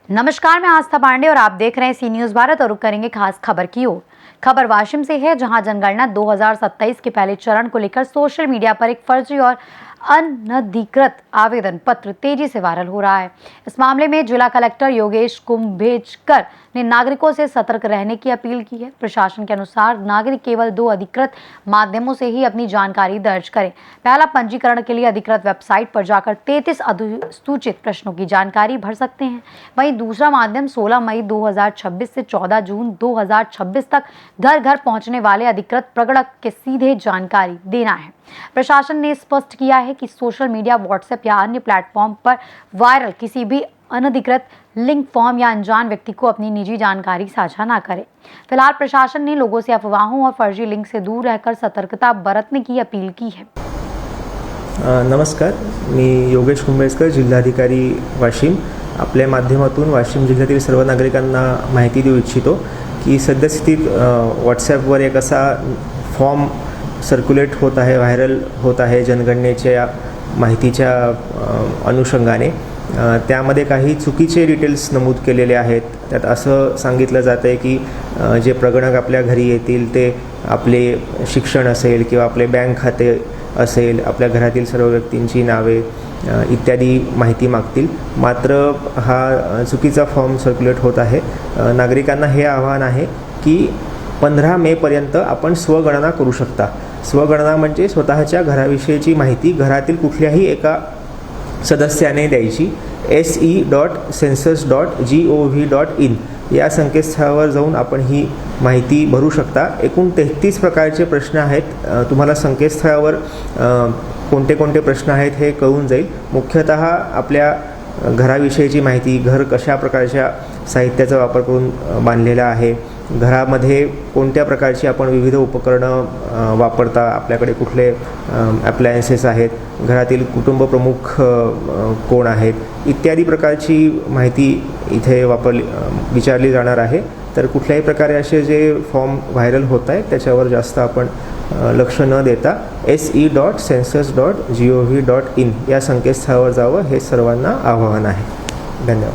नमस्कार, मैं आस्था पांडे और आप देख रहे हैं सी न्यूज भारत और रुक करेंगे खास खबर की ओर। खबर वाशिम से है, जहां जनगणना 2027 के पहले चरण को लेकर सोशल मीडिया पर एक फर्जी और अनधिकृत आवेदन पत्र तेजी से वायरल हो रहा है। इस मामले में जिला कलेक्टर योगेश कुंभेजकर ने नागरिकों से सतर्क रहने की अपील की है। प्रशासन के अनुसार नागरिक केवल 2 अधिकृत माध्यमों से ही अपनी जानकारी दर्ज करें। पहला, पंजीकरण के लिए अधिकृत वेबसाइट पर जाकर 33 अधिसूचित प्रश्नों की जानकारी भर सकते हैं। वहीं दूसरा माध्यम 16 मई 2026 से 14 जून 2026 तक घर घर पहुंचने वाले अधिकृत प्रगणक के सीधे जानकारी देना है। प्रशासन ने स्पष्ट किया है कि सोशल मीडिया, व्हाट्सएप या अन्य प्लेटफॉर्म पर वायरल किसी भी अनधिकृत लिंक, फॉर्म या अनजान व्यक्ति को अपनी निजी जानकारी साझा ना करें। फिलहाल प्रशासन ने लोगों से अफवाहों और फर्जी लिंक से दूर रहकर सतर्कता बरतने की अपील की है। नमस्कार, मी योगेश कुंभेजकर, जिल्हाधिकारी वाशिम. आपल्या माध्यमातून वाशिम जिल्ह्यातील सर्व नागरिकांना माहिती देऊ इच्छितो की सद्यस्थितीत व्हॉट्सॲपवर एक असा फॉर्म सर्क्युलेट होत आहे, व्हायरल होत आहे जनगणनेच्या माहितीच्या अनुषंगाने. त्यामध्ये काही चुकीचे डिटेल्स नमूद केलेले आहेत. त्यात असं सांगितलं जातं आहे की जे प्रगणक आपल्या घरी येतील ते आपले शिक्षण असेल किंवा आपले बँक खाते असेल, आपल्या घरातील सर्व व्यक्तींची नावे इत्यादी माहिती मागतील. मात्र हा चुकीचा फॉर्म सर्क्युलेट होत आहे. नागरिकांना हे आव्हान आहे की 15 मेपर्यंत आपण स्वगणना करू शकता. स्वगणना म्हणजे स्वतःच्या घराविषयीची माहिती घरातील कुठल्याही एका सदस्याने द्यायची. se.census.gov.in या संकेतस्थळावर जाऊन आपण ही माहिती भरू शकता. एकूण 33 प्रकारचे प्रश्न आहेत. तुम्हाला संकेतस्थळावर कोणते कोणते प्रश्न आहेत हे कळून जाईल. मुख्यतः आपल्या घराविषयीची माहिती, घर कशा प्रकारच्या साहित्याचा वापर करून बांधलेला आहे, घरामध्ये कोणत्या प्रकारची आपण विविध उपकरणं वापरता, आपल्याकडे कुठले ॲप्लायन्सेस आहेत, घरातील कुटुंब प्रमुख कोण आहेत, इत्यादी प्रकारची माहिती इथे विचारली जाणार आहे. तर कुठल्याही प्रकारे असे जे फॉर्म व्हायरल होत आहेत त्याच्यावर जास्त आपण लक्ष न देता se.census.gov.in या संकेतस्थळावर जावं, हे सर्वांना आवाहन आहे. धन्यवाद.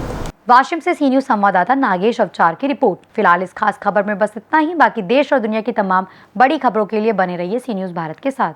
वाशिम से सी न्यूज संवाददाता नागेश अवचार की रिपोर्ट। फिलहाल इस खास खबर में बस इतना ही। बाकी देश और दुनिया की तमाम बड़ी खबरों के लिए बने रहिए सी न्यूज भारत के साथ।